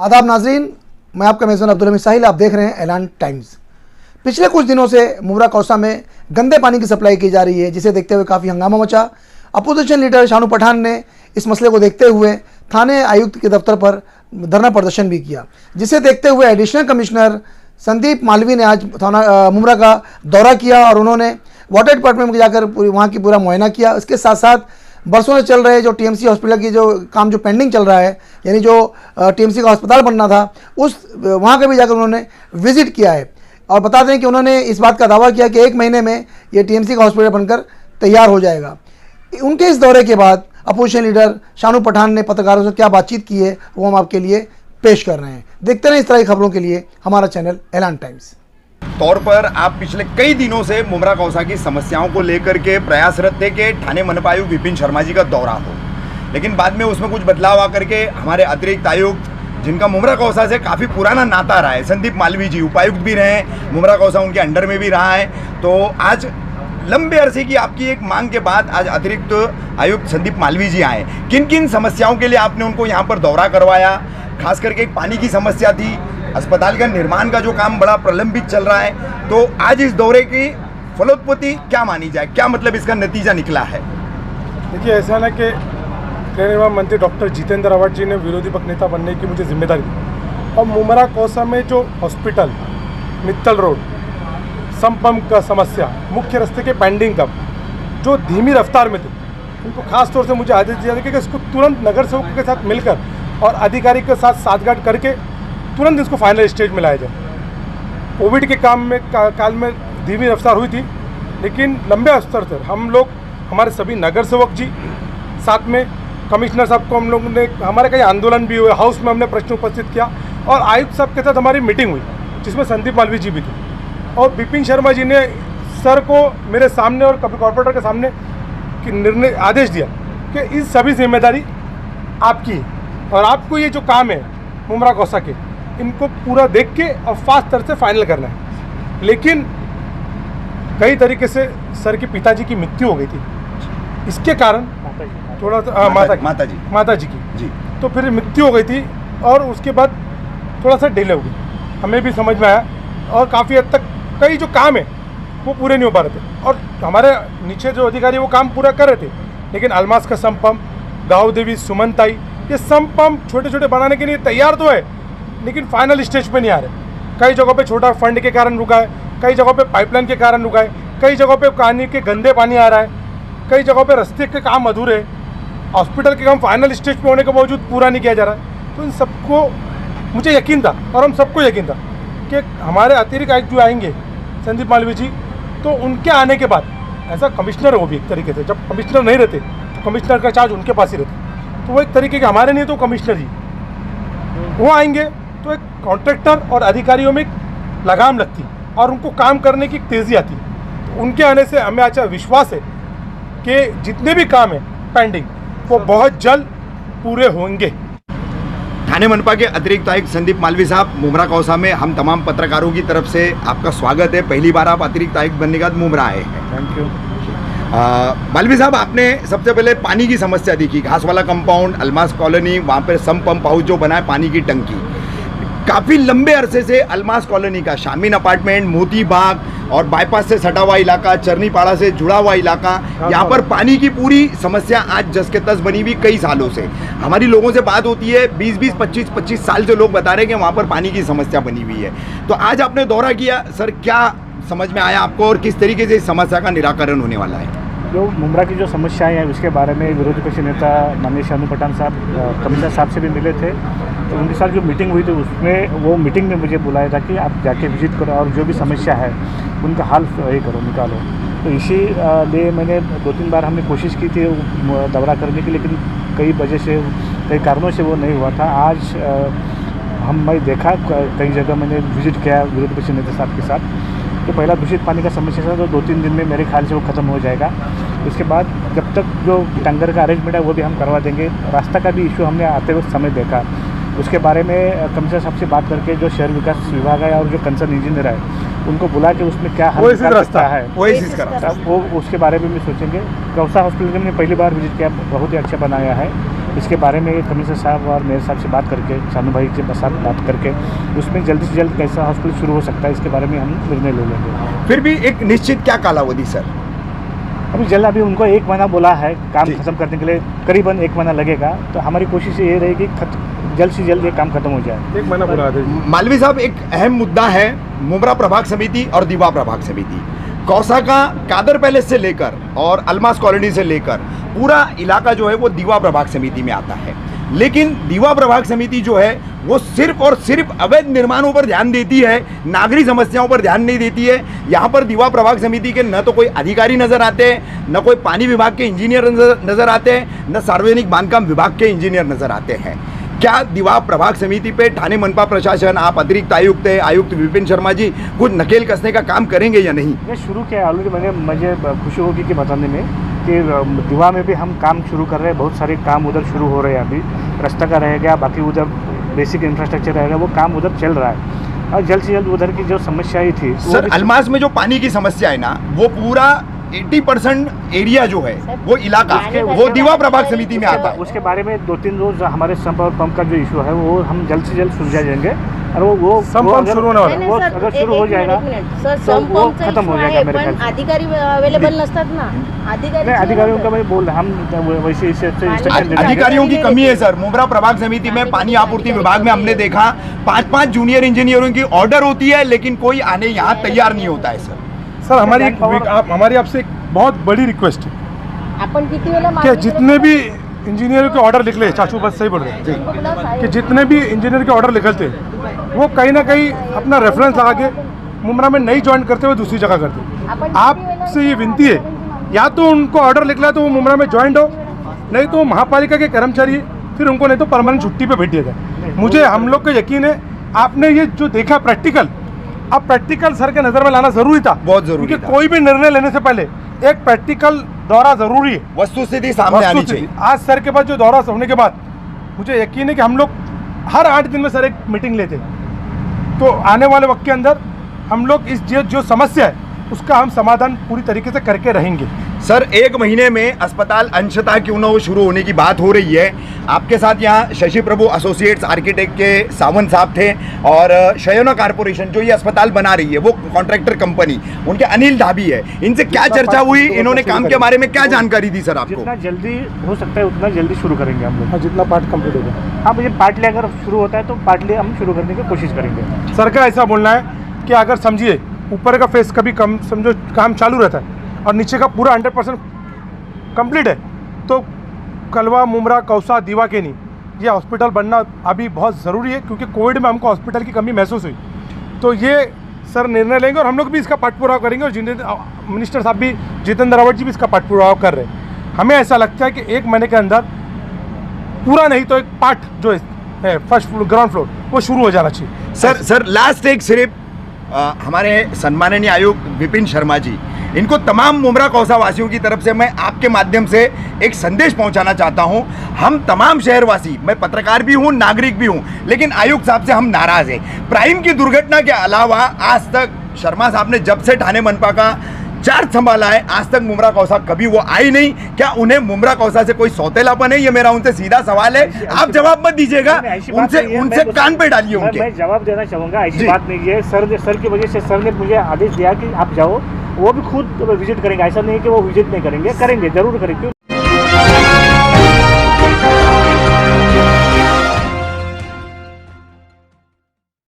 आदाब नाजरीन, मैं आपका मेज़बान अब्दुल हमीद साहिल। आप देख रहे हैं ऐलान टाइम्स। पिछले कुछ दिनों से मुमरा कौसा में गंदे पानी की सप्लाई की जा रही है, जिसे देखते हुए काफ़ी हंगामा मचा। अपोजिशन लीडर शानू पठान ने इस मसले को देखते हुए थाने आयुक्त के दफ्तर पर धरना प्रदर्शन भी किया, जिसे देखते हुए एडिशनल कमिश्नर संदीप मालवी ने आज थाना मुमरा का दौरा किया और उन्होंने वाटर डिपार्टमेंट में जाकर वहाँ की पूरा मुआयना किया। इसके साथ साथ बरसों से चल रहे जो टीएमसी हॉस्पिटल की जो काम जो पेंडिंग चल रहा है, यानी जो टीएमसी का अस्पताल बनना था, उस वहाँ के भी जाकर उन्होंने विज़िट किया है। और बता दें कि उन्होंने इस बात का दावा किया कि 1 महीने में ये टीएमसी का हॉस्पिटल बनकर तैयार हो जाएगा। उनके इस दौरे के बाद अपोजिशन लीडर शानू पठान ने पत्रकारों से क्या बातचीत की है, वो हम आपके लिए पेश कर रहे हैं। देखते रहें इस तरह की खबरों के लिए हमारा चैनल ऐलान टाइम्स। तौर पर आप पिछले कई दिनों से मुमरा कौसा की समस्याओं को लेकर के प्रयासरत थे कि थाने मनपा आयुक्त विपिन शर्मा जी का दौरा हो, लेकिन बाद में उसमें कुछ बदलाव आकर के हमारे अतिरिक्त आयुक्त, जिनका मुमरा कौसा से काफ़ी पुराना नाता रहा है, संदीप मालवी जी उपायुक्त भी रहे हैं, मुमरा कौसा उनके अंडर में भी रहा है। तो आज लंबे अरसे की आपकी एक मांग के बाद आज अतिरिक्त आयुक्त संदीप मालवी जी आए। किन किन समस्याओं के लिए आपने उनको यहाँ पर दौरा करवाया? खास करके एक पानी की समस्या थी, अस्पताल का निर्माण का जो काम बड़ा प्रलंबित चल रहा है। तो आज इस दौरे की फलोत्पत्ति क्या मानी जाए, क्या मतलब इसका नतीजा निकला है? देखिए, ऐसा ना कि निर्माण मंत्री डॉक्टर जितेंद्र अवार्ड जी ने विरोधी पक्ष नेता बनने की मुझे जिम्मेदारी दी और मुमरा कौसा में जो हॉस्पिटल, मित्तल रोड, संपम का समस्या, मुख्य रास्ते के पेंडिंग का जो धीमी रफ्तार में थे, उनको खास तौर से मुझे आदेश दिया था कि इसको तुरंत नगर सेवकों के साथ मिलकर और अधिकारी के साथ साठगांठ करके तुरंत इसको फाइनल स्टेज में लाया जाए। कोविड के काल में धीमी रफ्तार हुई थी, लेकिन लंबे स्तर से हम लोग, हमारे सभी नगर सेवक जी, साथ में कमिश्नर साहब को हम लोगों ने, हमारे कई आंदोलन भी हुए, हाउस में हमने प्रश्न उपस्थित किया और आयुक्त साहब के साथ हमारी मीटिंग हुई, जिसमें संदीप मालवी जी भी थे और विपिन शर्मा जी ने सर को मेरे सामने और कॉर्पोरेटर के सामने निर्णय आदेश दिया कि इस सभी जिम्मेदारी आपकी है और आपको ये जो काम है मुमरा कौसा के, इनको पूरा देख के और फास्ट तरह से फाइनल करना है। लेकिन कई तरीके से सर के पिताजी की मृत्यु हो गई थी, इसके कारण थोड़ा सा माता जी की तो फिर मृत्यु हो गई थी और उसके बाद थोड़ा सा डिले हो गई, हमें भी समझ में आया और काफ़ी हद तक कई जो काम है वो पूरे नहीं हो पा रहे थे और हमारे नीचे जो अधिकारी वो काम पूरा कर रहे थे। लेकिन अलमास का संपम, गाँव देवी, सुमनताई, ये संपम छोटे छोटे बनाने के लिए तैयार तो है, लेकिन फाइनल स्टेज पे नहीं आ रहे। कई जगहों पे छोटा फंड के कारण रुका है, कई जगहों पे पाइपलाइन के कारण रुका है, कई जगहों पे पानी के गंदे पानी आ रहा है, कई जगहों पे रास्ते के काम अधूरे है, हॉस्पिटल के काम फाइनल स्टेज पे होने के बावजूद पूरा नहीं किया जा रहा है। तो इन सबको मुझे यकीन था और हम सबको यकीन था कि हमारे अतिरिक्त आयुक्त जो आएंगे संदीप मालवी जी, तो उनके आने के बाद ऐसा कमिश्नर है वो भी एक तरीके से, जब कमिश्नर नहीं रहते तो कमिश्नर का चार्ज उनके पास ही रहता, तो वो एक तरीके के हमारे नहीं तो कमिश्नर जी वो आएंगे तो एक कॉन्ट्रैक्टर और अधिकारियों में लगाम लगती और उनको काम करने की तेज़ी आती है। तो उनके आने से हमें अच्छा विश्वास है कि जितने भी काम है पेंडिंग वो बहुत जल्द पूरे होंगे। थाने मनपा के अतिरिक्त आयुक्त संदीप मालवी साहब, मुमरा कौसा में हम तमाम पत्रकारों की तरफ से आपका स्वागत है। पहली बार आप अतिरिक्त आयुक्त बनने के बाद मुमरा आए हैं। Thank you. मालवी साहब, आपने सबसे पहले पानी की समस्या देखी, घास वाला कंपाउंड, अलमास कॉलोनी, वहाँ पर सम पंप हाउस जो बना है, पानी की टंकी, काफ़ी लंबे अरसे से अलमास कॉलोनी का शामीन अपार्टमेंट, मोती बाग और बाईपास से सटा हुआ इलाका, चरनीपाड़ा से जुड़ा हुआ इलाका, यहाँ पर पानी की पूरी समस्या आज जस के तस बनी हुई कई सालों से। हमारी लोगों से बात होती है, 20-20, 25-25 साल से लोग बता रहे हैं कि वहाँ पर पानी की समस्या बनी हुई है। तो आज आपने दौरा किया, सर क्या समझ में आया आपको और किस तरीके से इस समस्या का निराकरण होने वाला है? जो मुमरा की जो समस्याएं हैं उसके बारे में विरोधी पक्ष नेता माननीय शानू पठान साहब कमिश्नर साहब से भी मिले थे, तो उनके साथ जो मीटिंग हुई थी उसमें वो मीटिंग में मुझे बुलाया था कि आप जाके विजिट करो और जो भी समस्या है उनका हल ये करो, निकालो। तो इसी लिए मैंने 2-3 बार हमने कोशिश की थी दौरा करने की, लेकिन कई वजह से, कई कारणों से वो नहीं हुआ था। आज मैं देखा कई जगह मैंने विजिट किया विरोधी पक्ष नेता साहब के साथ। तो पहला दूषित पानी का समस्या था, तो 2-3 दिन में मेरे ख्याल से वो ख़त्म हो जाएगा। उसके बाद जब तक जो टैंकर का अरेंजमेंट है वो भी हम करवा देंगे। रास्ता का भी इशू हमने आते हुए समय देखा, उसके बारे में कमिश्नर साहब से बात करके जो शहर विकास विभाग है और जो कंसर्न इंजीनियर है उनको बुला के उसमें क्या हल रास्ता है वो उसके बारे में भी सोचेंगे। कौसा हॉस्पिटल हमने पहली बार विजिट किया, बहुत ही अच्छा बनाया है इसके बारे में कमिश्नर साहब और मेयर साहब से बात करके, शानू भाई के साथ बात करके उसमें जल्दी से जल्द कैसा हॉस्पिटल शुरू हो सकता है इसके बारे में हम निर्णय ले लेंगे। फिर भी एक निश्चित क्या कालावधि सर? अभी उनको 1 महीना बोला है काम खत्म करने के लिए, करीबन 1 महीना लगेगा। तो हमारी कोशिश ये रहेगी जल्द से जल्द ये काम खत्म हो जाए। 1 महीना बुला दे। मालवी साहब, एक अहम मुद्दा है मुमरा प्रभाग समिति और दीवा प्रभाग समिति। कौसा का कादर पैलेस से लेकर और अलमास कॉलोनी से लेकर पूरा इलाका जो है वो दीवा प्रभाग समिति में आता है, लेकिन दीवा प्रभाग समिति जो है वो सिर्फ और सिर्फ अवैध निर्माणों पर ध्यान देती है, नागरिक समस्याओं पर ध्यान नहीं देती है। यहाँ पर दीवा प्रभाग समिति के न तो कोई अधिकारी नजर आते हैं, न कोई पानी विभाग के इंजीनियर नजर आते हैं, न सार्वजनिक बांधकाम विभाग के इंजीनियर नजर आते हैं। क्या दीवा प्रभाग समिति पे ठाणे मनपा प्रशासन, आप अतिरिक्त आयुक्त है, आयुक्त विपिन शर्मा जी कुछ नकेल कसने का काम करेंगे या नहीं? ये शुरू किया ऑलरेडी। मुझे खुशी होगी कि बताने में कि दीवा में भी हम काम शुरू कर रहे हैं। बहुत सारे काम उधर शुरू हो रहे हैं। अभी रास्ता का रहेगा, बाकी उधर बेसिक इंफ्रास्ट्रक्चर रहेगा, वो काम उधर चल रहा है। और जल्द से जल्द उधर की जो समस्या ही थी सर, अलमास में जो पानी की समस्या है ना, वो पूरा 80% एरिया जो है वो इलाका वो दीवा प्रभाग समिति में आता है। उसके बारे में 2-3 रोज हमारे संप और पंप का जो इशू है वो हम जल्द से जल्द सुलझा देंगे। और वो शुरू होने वाला है। वो अगर शुरू हो जाएगा तो वो खत्म हो जाएगा मेरे ख्याल से। अधिकारी अवेलेबल नसतात ना, अधिकारियों का मैं बोल हम वैसे इसे अधिकारियों की कमी है सर। मुमरा प्रभाग समिति में पानी आपूर्ति विभाग में हमने देखा 5-5 जूनियर इंजीनियरों की ऑर्डर होती है, लेकिन कोई आने यहाँ तैयार नहीं होता है सर। सर हमारी आपसे एक बहुत बड़ी रिक्वेस्ट है आपण किती वेळा कि जितने भी इंजीनियर के ऑर्डर निकले, चाचू बस सही बोल रहे हैं, कि जितने भी इंजीनियर के ऑर्डर निकलते वो कहीं ना कहीं अपना रेफरेंस लगा के मुमरा में नहीं ज्वाइन करते हुए दूसरी जगह करते। आपसे ये विनती है, या तो उनको ऑर्डर निकला तो वो मुमरा में ज्वाइन हो, नहीं तो महापालिका के कर्मचारी फिर उनको नहीं तो परमानेंट छुट्टी पे भेज दिया जाए। मुझे हम लोग का यकीन है आपने ये जो देखा प्रैक्टिकल, अब प्रैक्टिकल सर के नज़र में लाना जरूरी था, बहुत जरूरी क्योंकि था। कोई भी निर्णय लेने से पहले एक प्रैक्टिकल दौरा जरूरी है, वस्तुस्थिति सामने आनी चाहिए। आज सर के पास जो दौरा होने के बाद मुझे यकीन है कि हम लोग हर 8 दिन में सर एक मीटिंग लेते हैं, तो आने वाले वक्त के अंदर हम लोग इस जो समस्या है उसका हम समाधान पूरी तरीके से करके रहेंगे। सर, 1 महीने में अस्पताल अंशतः क्यों न हो शुरू होने की बात हो रही है। आपके साथ यहाँ शशि प्रभु एसोसिएट्स आर्किटेक्ट के सावंत साहब थे, और शयना कारपोरेशन जो ये अस्पताल बना रही है वो कॉन्ट्रैक्टर कंपनी, उनके अनिल ढाबी है। इनसे क्या चर्चा हुई, इन्होंने काम के बारे में क्या जानकारी दी सर आपको? जितना जल्दी हो सकता है उतना जल्दी शुरू करेंगे हम लोग। जितना पार्ट कंप्लीट होगा। हाँ, मुझे पार्टली अगर शुरू होता है तो पार्टली हम शुरू करने की कोशिश करेंगे। सर का ऐसा बोलना है कि अगर समझिए ऊपर का फेस कभी कम समझो काम चालू रहता है और नीचे का पूरा 100% कंप्लीट है, तो कलवा, मुमरा, कौसा, दीवा के नहीं ये हॉस्पिटल बनना अभी बहुत ज़रूरी है, क्योंकि कोविड में हमको हॉस्पिटल की कमी महसूस हुई। तो ये सर निर्णय लेंगे और हम लोग भी इसका पाठपुरावा करेंगे, और मिनिस्टर साहब भी, जितेंद्र रावत जी भी इसका पाठपुरावा कर रहे हैं। हमें ऐसा लगता है कि 1 महीने के अंदर पूरा नहीं तो एक पार्ट जो है फर्स्ट फ्लोर, ग्राउंड फ्लोर, वो शुरू हो जाना चाहिए। सर लास्ट एक सिर्फ हमारे सम्माननीय आयुक्त विपिन शर्मा जी, इनको तमाम मुमरा कौसा वासियों की तरफ से मैं आपके माध्यम से एक संदेश पहुंचाना चाहता हूं। हम तमाम शहरवासी, मैं पत्रकार भी हूं, नागरिक भी हूं, लेकिन आयुक्त साहब से हम नाराज हैं। प्राइम की दुर्घटना के अलावा आज तक शर्मा साहब ने जब से ठाणे मनपा का चार्ज संभाला है, आज तक मुमरा कौसा कभी वो आई नहीं। क्या उन्हें मुमरा कौसा से कोई सौतेलापन है? ये मेरा उनसे सीधा सवाल है, आप जवाब मत दीजिएगा, उनसे कान पे डालिए उनके। मैं जवाब देना चाहूँगा, ऐसी बात नहीं है। सर की वजह से सर ने मुझे आदेश दिया कि आप जाओ, वो भी खुद विजिट करेंगे। ऐसा नहीं है कि वो विजिट नहीं करेंगे, जरूर करेंगे।